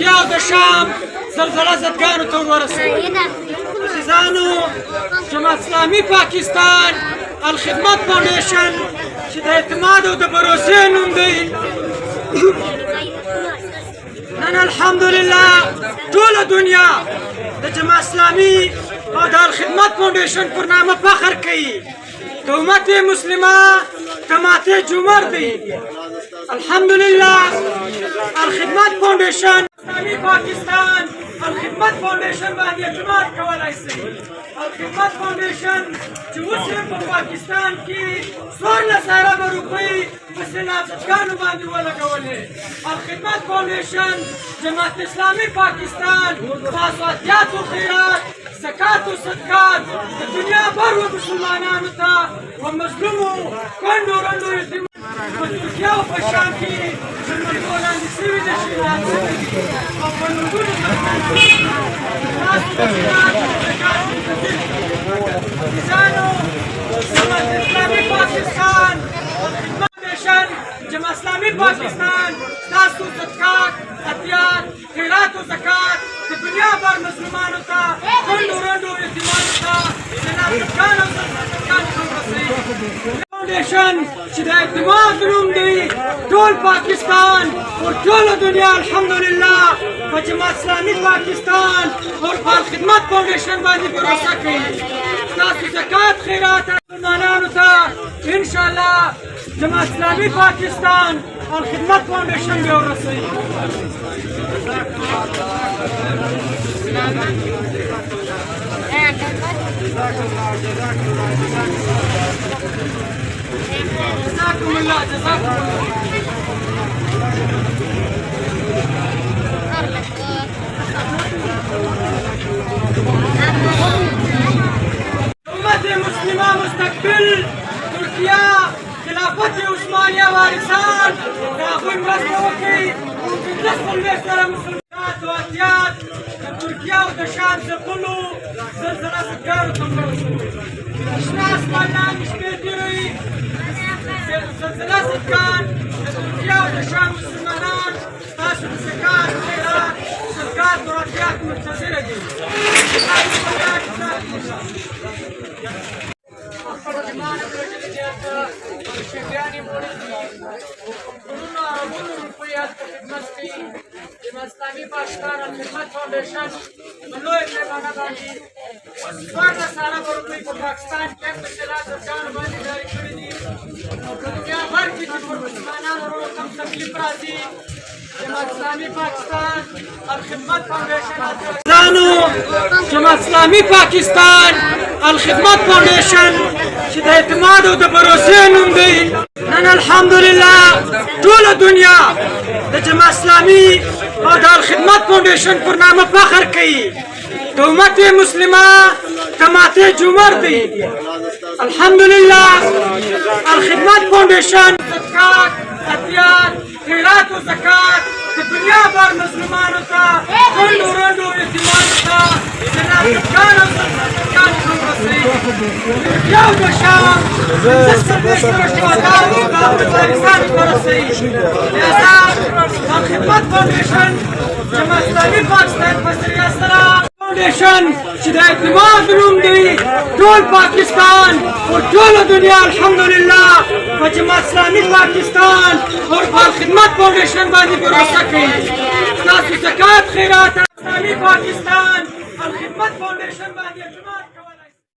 ترکیه او د شام زلزله زدګانو ته ورسوي. عزیزانو، جماعت اسلامي پاکستان الخدمت فاونډیشن چې د اعتماد او د بروسې نوم دی، نن الحمدلله ټوله دنیا د جماعت اسلامي او د الخدمت فاونډیشن پر نامه فخر کوي. د امت مسلمه تماته جمهور دی. الحمدلله الخدمت فاونډیشن اسلامي پاکستان الخدمت فاونډیشن باندې اعتماد کولای شي. الخدمت فاونډیشن چې اوس په پاکستان کې 14,000 روپۍ په صنعتګانو باندې ولګولې. الخدمت فاونډیشن جماعت اسلامي پاکستان خاصیات او خیرات زکات او صدقات د دنیا بر مسلمانانو ته و مظلومو کونډو رنډو یتیمانو په ترکیه او په شام کې ظلمونو لاندې شوي د شهیدان شوي دي او په نورګونو عزیزانو، جماعت اسلامي پاکستان الخدمت فاونډیشن جماعت اسلامي پاکستان ستاسو صدقات عطیات خیرات او زکات د دنیا بر مسلمانانو ته کونډو رنډو یتیمانو ته صنعتګانو او صنعتګانو ته ورسوي. فاونډیشن چې د اعتماد نوم دی، ټول پاکستان او ټوله دنیا الحمدلله په جماعت اسلامي پاکستان او په الخدمت فاونډیشن باندې بروسه کوي. ستاسو زکات خیرات مسلمانانو ته انشاءالله جماعت اسلامي پاکستان الخدمت فاونډیشن به ورسوي. جزاكم الله جزاكم الله. امت مسلمه مستقبل ترکیه خلافت عثمانیه وارثان د هغوی مرسته وکړي. 15 سره مسلمانات او عطیات د ترکیه او د شام ځپلو زلزله زدګانو ته ورسوي. شنه اسمان لاندې شپې تېروي زلزله زدګان د ترکیه او د شام مسلمانان ستاسو د زکات خیرات صدقات او عطیات منتظره دي. شهیدانې مړې دي، کورونه ارامونو روپۍ هلته خدمت کوي. جماعت اسلامي پاکستان الخدمت فاونډیشن په لویه پیمانه باندې 14,000 روپۍ په پاکستان کې هم د صنعتګانو باندې جاري کړي دي او په دنیا بر کې چې پر مسلمانانو کم تکلیف راځي، جماعت اسلامي پاکستان الخدمت فاونډیشن جماعت اسلامي پاکستان الخدمت فاونډیشن چې د اعتماد او د بروسې نوم دی، نن الحمدلله ټوله دنیا د جماعت اسلامي او د الخدمت فاونډیشن پر نامه فخر کوي. د امت مسلمه تماته جمهور دی. الحمدلله الخدمت فاونډیشن صدقات عطیات خیرات او زکات د دنیا بر مسلمانانو ته کونډو رنډو یتیمانو ته صنعتګانو او صنعتګانو ته ورسوي. ترکیه او د شام 15 سره شهداو د وارثانو ته رسوي. لهذا الخدمت فاونډیشن جماعت اسلامي پاکستان په ذریعه سره فاونډیشن چې د اعتماد نوم دی، ټول پاکستان او ټوله دنیا الحمدلله په جماعت اسلامي پاکستان او په الخدمت فاونډیشن باندې بروسه کوي. ستاسو زکات خیرات اسلامي پاکستان الخدمت فاونډیشن باندې اعتماد کوي.